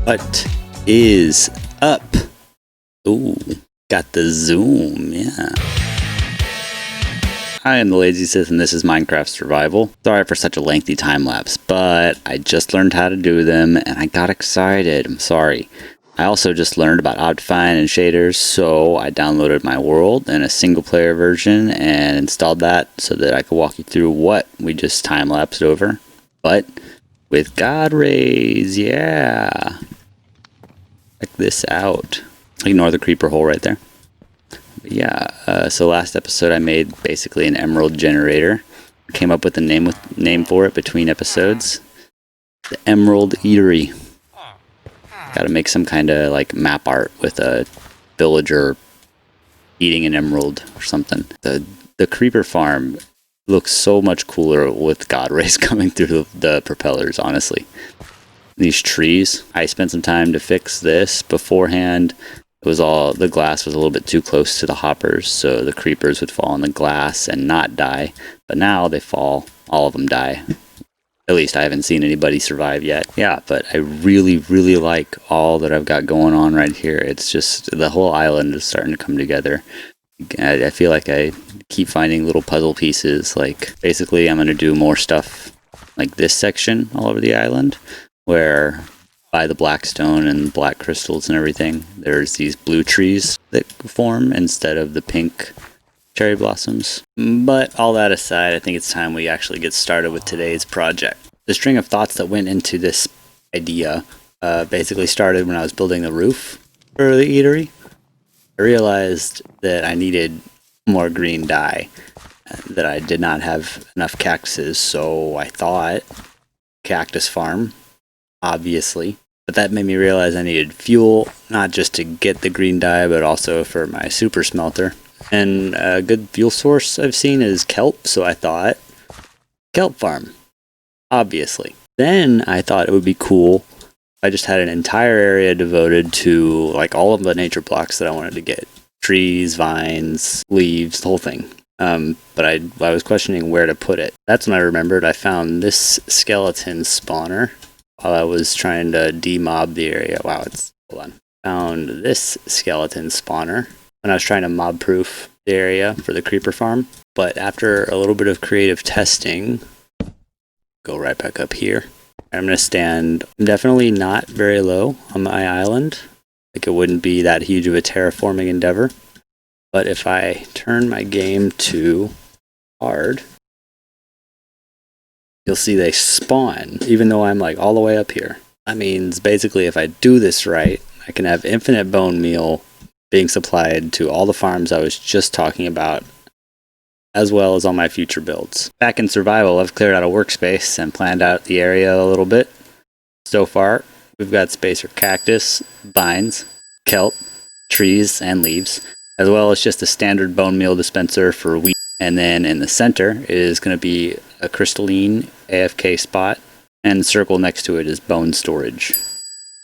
What is up? Ooh, got the zoom, yeah. I am the Lazy Sith and this is Minecraft Survival. Sorry for such a lengthy time lapse, but I just learned how to do them and I got excited. I'm sorry. I also just learned about optifine and shaders, so I downloaded my world in a single player version and installed that so that I could walk you through what we just time lapsed over. But with God rays, yeah. Check this out. Ignore the creeper hole right there. But yeah, so last episode I made basically an emerald generator. Came up with a name for it between episodes. The Emerald Eatery. Gotta make some kind of like map art with a villager eating an emerald or something. The creeper farm looks so much cooler with God rays coming through the propellers, honestly. These trees, I spent some time to fix this beforehand. The glass was a little bit too close to the hoppers, so the creepers would fall on the glass and not die. But now they fall, all of them die. At least I haven't seen anybody survive yet. Yeah, but I really, really like all that I've got going on right here. It's just, the whole island is starting to come together. I feel like I keep finding little puzzle pieces. Like, basically I'm going to do more stuff like this section all over the island, where by the black stone and black crystals and everything, there's these blue trees that form instead of the pink cherry blossoms. But all that aside, I think it's time we actually get started with today's project. The string of thoughts that went into this idea basically started when I was building the roof for the eatery. I realized that I needed more green dye, that I did not have enough cactuses, so I thought cactus farm, obviously. But that made me realize I needed fuel, not just to get the green dye, but also for my super smelter. And a good fuel source I've seen is kelp, so I thought kelp farm, obviously. Then I thought it would be cool. I just had an entire area devoted to like all of the nature blocks that I wanted to get. Trees, vines, leaves, the whole thing. But I was questioning where to put it. That's when I remembered I found this skeleton spawner while I was trying to demob the area. Wow, hold on. Found this skeleton spawner when I was trying to mob proof the area for the creeper farm. But after a little bit of creative testing, go right back up here. I'm going to stand definitely not very low on my island. Like it wouldn't be that huge of a terraforming endeavor. But if I turn my game to hard, you'll see they spawn, even though I'm like all the way up here. That means basically if I do this right, I can have infinite bone meal being supplied to all the farms I was just talking about, as well as all my future builds. Back in survival, I've cleared out a workspace and planned out the area a little bit. So far, we've got space for cactus, vines, kelp, trees, and leaves, as well as just a standard bone meal dispenser for wheat. And then in the center is going to be a crystalline AFK spot, and the circle next to it is bone storage.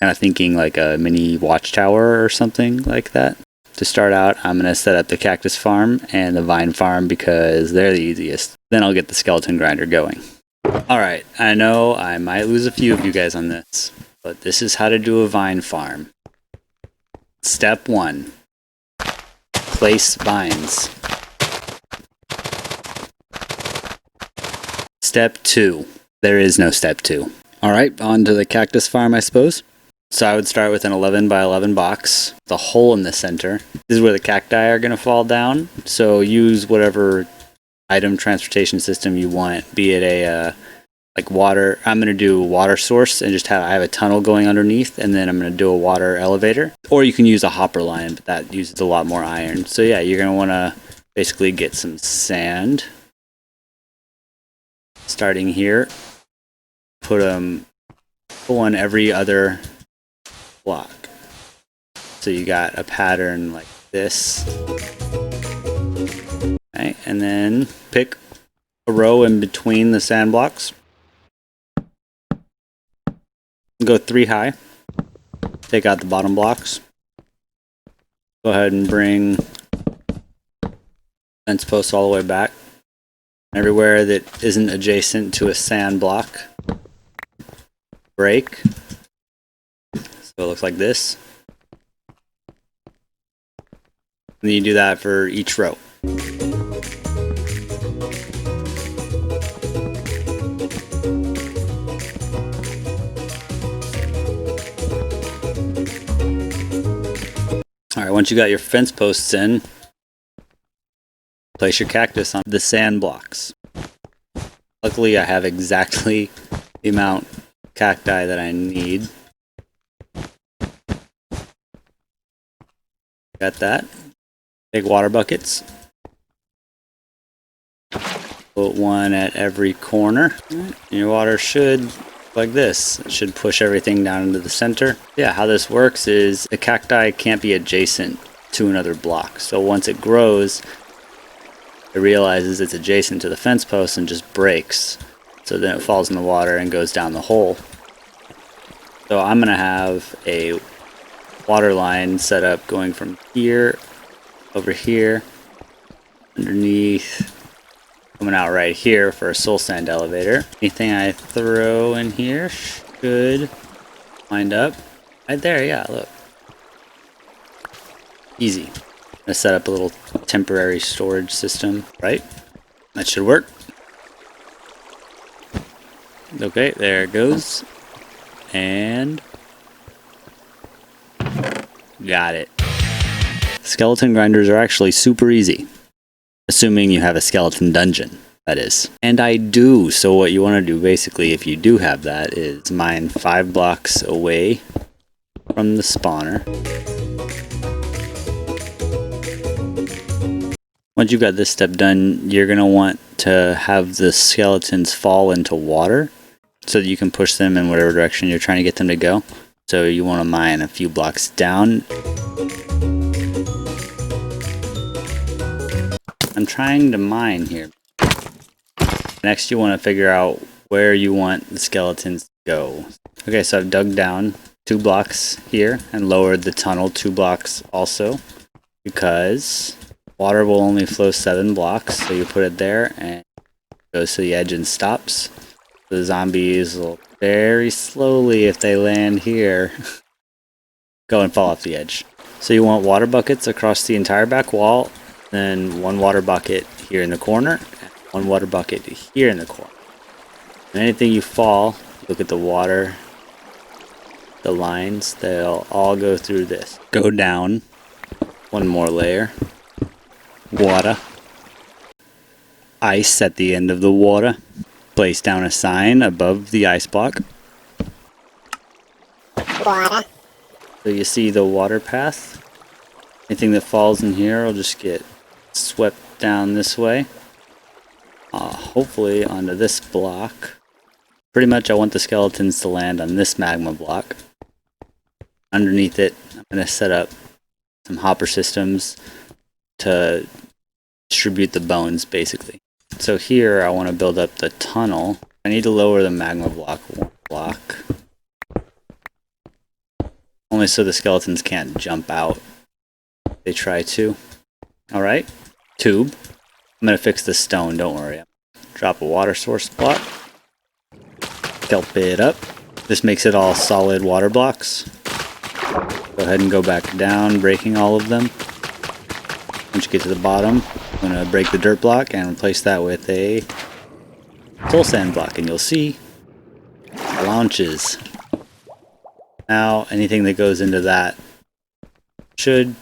Kind of thinking like a mini watchtower or something like that. To start out, I'm going to set up the cactus farm and the vine farm because they're the easiest. Then I'll get the skeleton grinder going. Alright, I know I might lose a few of you guys on this, but this is how to do a vine farm. Step 1. Place vines. Step 2. There is no step 2. Alright, on to the cactus farm, I suppose. So I would start with an 11 by 11 box, the hole in the center. This is where the cacti are going to fall down. So use whatever item transportation system you want, be it a like water. I'm going to do a water source and I have a tunnel going underneath, and then I'm going to do a water elevator. Or you can use a hopper line, but that uses a lot more iron. So yeah, you're going to want to basically get some sand. Starting here, put one every other block. So you got a pattern like this. Okay, and then pick a row in between the sand blocks. Go 3 high. Take out the bottom blocks. Go ahead and bring fence posts all the way back. Everywhere that isn't adjacent to a sand block, break. So it looks like this. And then you do that for each row. Alright, once you got your fence posts in, place your cactus on the sand blocks. Luckily, I have exactly the amount of cacti that I need. Got that. Big water buckets. Put one at every corner. And your water should, like this, it should push everything down into the center. Yeah, how this works is the cacti can't be adjacent to another block. So once it grows, it realizes it's adjacent to the fence post and just breaks. So then it falls in the water and goes down the hole. So I'm going to have a water line set up going from here over here underneath, coming out right here for a soul sand elevator. Anything I throw in here should wind up right there. Yeah, look, easy. I'm gonna set up a little temporary storage system, right? That should work. Okay, there it goes. And got it. Skeleton grinders are actually super easy. Assuming you have a skeleton dungeon, that is. And I do, so what you want to do basically, if you do have that, is mine 5 blocks away from the spawner. Once you've got this step done, you're going to want to have the skeletons fall into water so that you can push them in whatever direction you're trying to get them to go. So you want to mine a few blocks down. I'm trying to mine here. Next you want to figure out where you want the skeletons to go. Okay, so I've dug down 2 blocks here and lowered the tunnel 2 blocks also, because water will only flow 7 blocks, so you put it there and it goes to the edge and stops. The zombies will very slowly, if they land here, go and fall off the edge. So you want water buckets across the entire back wall, then 1 water bucket here in the corner, and 1 water bucket here in the corner. And anything you fall, look at the water, the lines, they'll all go through this. Go down 1 more layer. Water. Ice at the end of the water. Place down a sign above the ice block. Water. So you see the water path. Anything that falls in here will just get swept down this way. Hopefully onto this block. Pretty much I want the skeletons to land on this magma block. Underneath it, I'm going to set up some hopper systems to distribute the bones, basically. So here I want to build up the tunnel. I need to lower the magma block 1 block. Only so the skeletons can't jump out. They try to. Alright. Tube. I'm going to fix the stone, don't worry. Drop a water source block. Kelp it up. This makes it all solid water blocks. Go ahead and go back down, breaking all of them. Once you get to the bottom, I'm going to break the dirt block and replace that with a soul sand block, and you'll see it launches. Now anything that goes into that should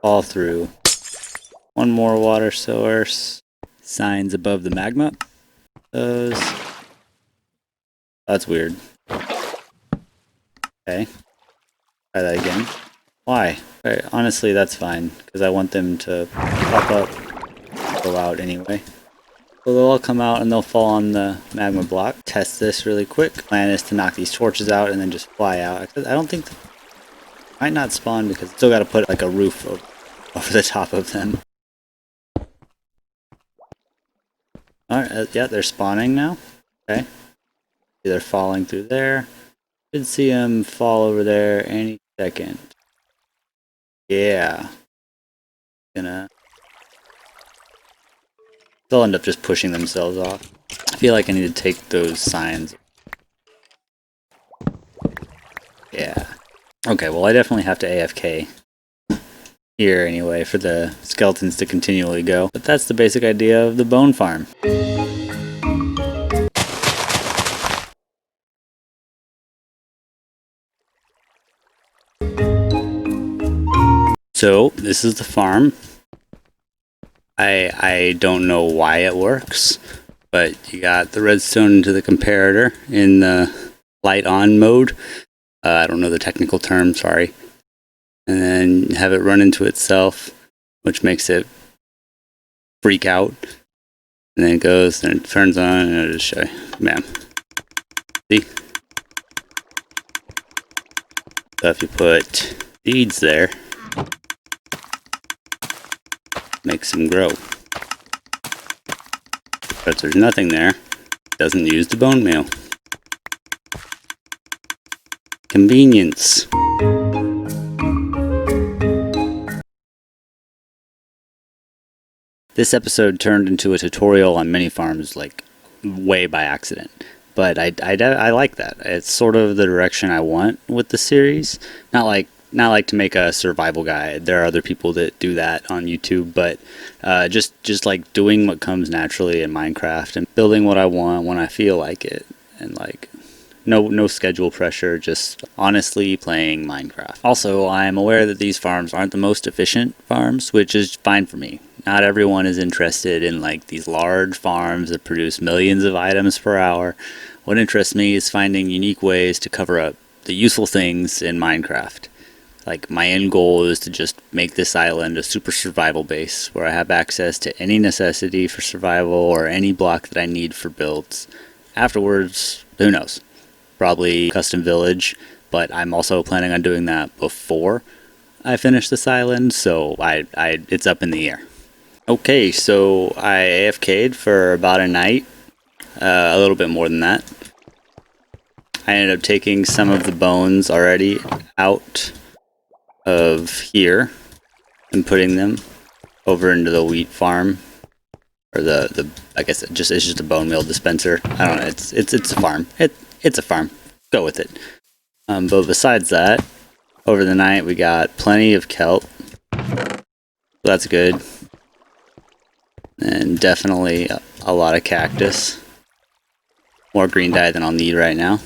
fall through. 1 more water source. Signs above the magma. Those. That's weird. Okay. Try that again. Why? Right, honestly, that's fine, because I want them to pop up, go out anyway. So they'll all come out and they'll fall on the magma block. Test this really quick. Plan is to knock these torches out and then just fly out. I don't think might not spawn because still got to put like a roof over the top of them. Alright, yeah, they're spawning now. Okay. They're falling through there. Should see them fall over there any second. Yeah. They'll end up just pushing themselves off. I feel like I need to take those signs. Yeah, Yeah. Okay, well I definitely have to AFK here anyway for the skeletons to continually go. But that's the basic idea of the bone farm. So this is the farm. I don't know why it works, but you got the redstone into the comparator in the light on mode. I don't know the technical term, sorry. And then have it run into itself, which makes it freak out. And then it goes and it turns on and it'll just show you. Bam. See? So if you put seeds there, makes them grow. But if there's nothing there, it doesn't use the bone meal. Convenience. This episode turned into a tutorial on mini farms, like, way by accident. But I like that. It's sort of the direction I want with the series. Not like to make a survival guide. There are other people that do that on YouTube, but just like doing what comes naturally in Minecraft and building what I want when I feel like it, and like no schedule pressure, just honestly playing Minecraft. Also, I am aware that these farms aren't the most efficient farms, which is fine for me. Not everyone is interested in like these large farms that produce millions of items per hour. What interests me is finding unique ways to cover up the useful things in Minecraft. Like, my end goal is to just make this island a super survival base where I have access to any necessity for survival or any block that I need for builds. Afterwards, who knows? Probably custom village, but I'm also planning on doing that before I finish this island, so it's up in the air. Okay, so I AFK'd for about a night, a little bit more than that. I ended up taking some of the bones already out of here and putting them over into the wheat farm, or the I guess it's just a bone meal dispenser. I don't know. It's a farm. It's a farm. Go with it. But besides that, over the night we got plenty of kelp. So that's good. And definitely a lot of cactus. More green dye than I'll need right now.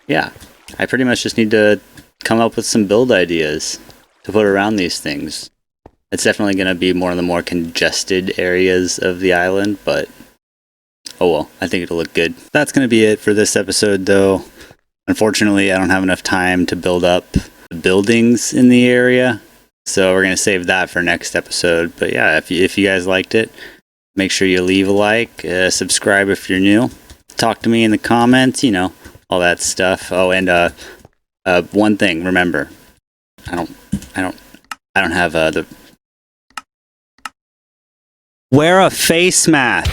Yeah, I pretty much just need to come up with some build ideas to put around these things. It's definitely going to be one of the more congested areas of the island, but oh well, I think it'll look good. That's going to be it for this episode, though. Unfortunately, I don't have enough time to build up the buildings in the area, so we're going to save that for next episode. But yeah, if you guys liked it, make sure you leave a like, subscribe if you're new, talk to me in the comments, all that stuff. Oh, and one thing, remember, I don't have the... Wear a face mask.